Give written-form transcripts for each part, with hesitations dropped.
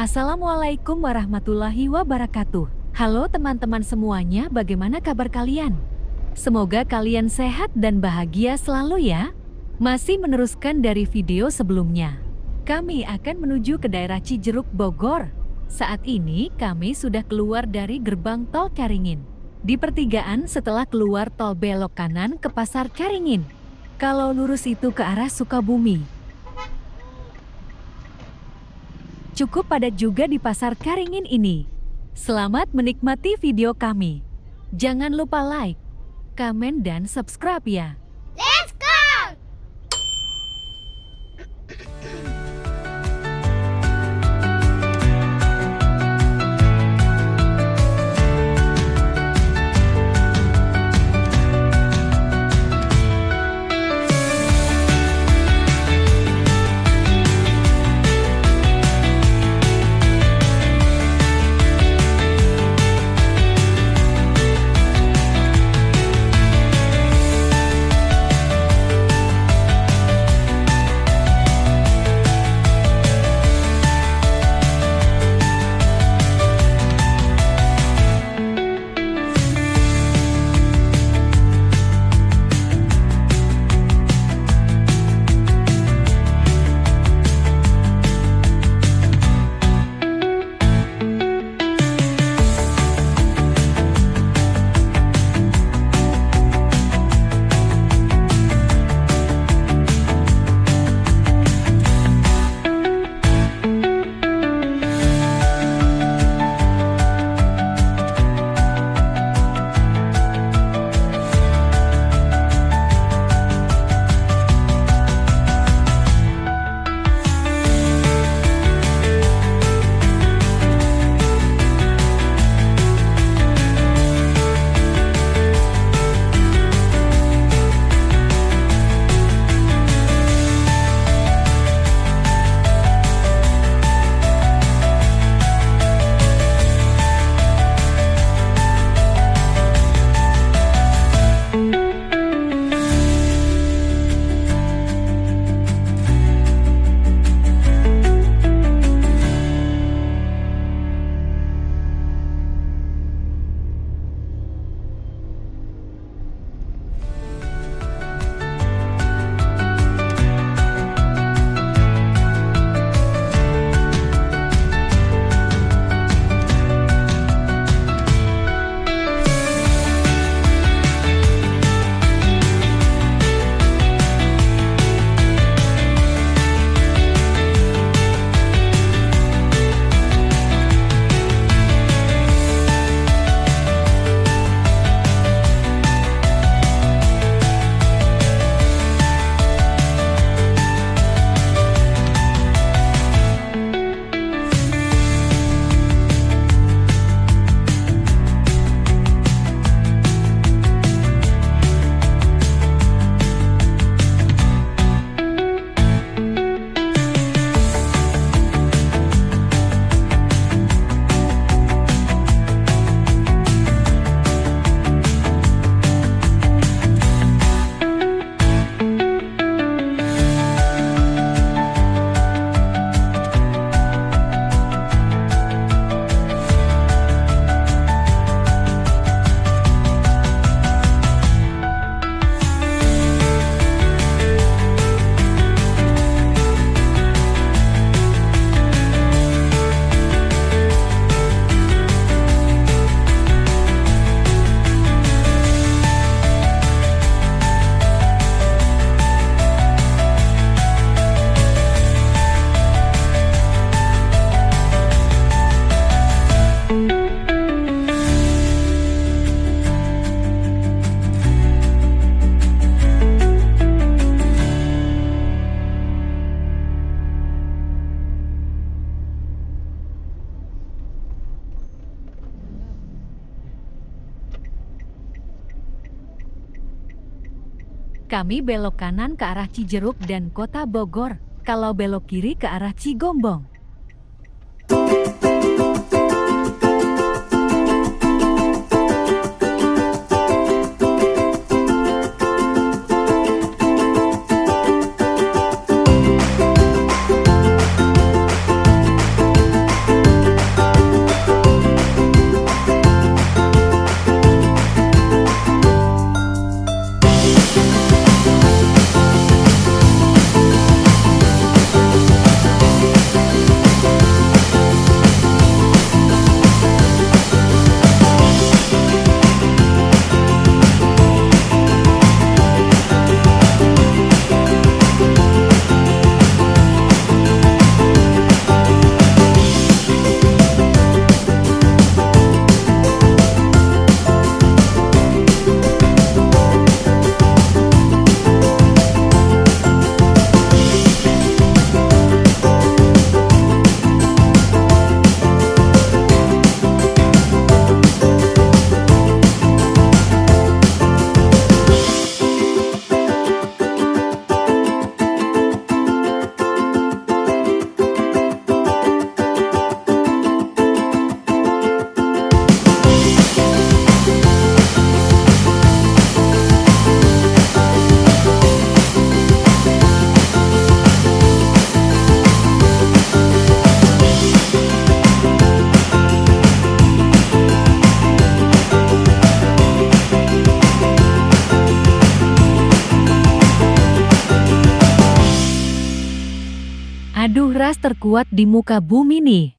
Assalamualaikum warahmatullahi wabarakatuh. Halo teman-teman semuanya, bagaimana kabar kalian? Semoga kalian sehat dan bahagia selalu ya. Masih meneruskan dari video sebelumnya. Kami akan menuju ke daerah Cijeruk Bogor. Saat ini kami sudah keluar dari gerbang tol Caringin. Di pertigaan setelah keluar tol belok kanan ke pasar Caringin. Kalau lurus itu ke arah Sukabumi. Cukup padat juga di pasar Caringin ini. Selamat menikmati video kami. Jangan lupa like, komen, dan subscribe ya. Let's go! Kami belok kanan ke arah Cijeruk dan Kota Bogor, kalau belok kiri ke arah Cigombong. Aduh, ras terkuat di muka bumi nih.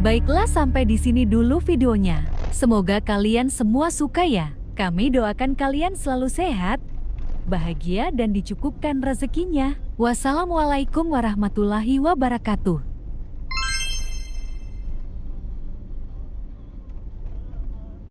Baiklah, sampai di sini dulu videonya. Semoga kalian semua suka ya. Kami doakan kalian selalu sehat, bahagia dan dicukupkan rezekinya. Wassalamualaikum warahmatullahi wabarakatuh.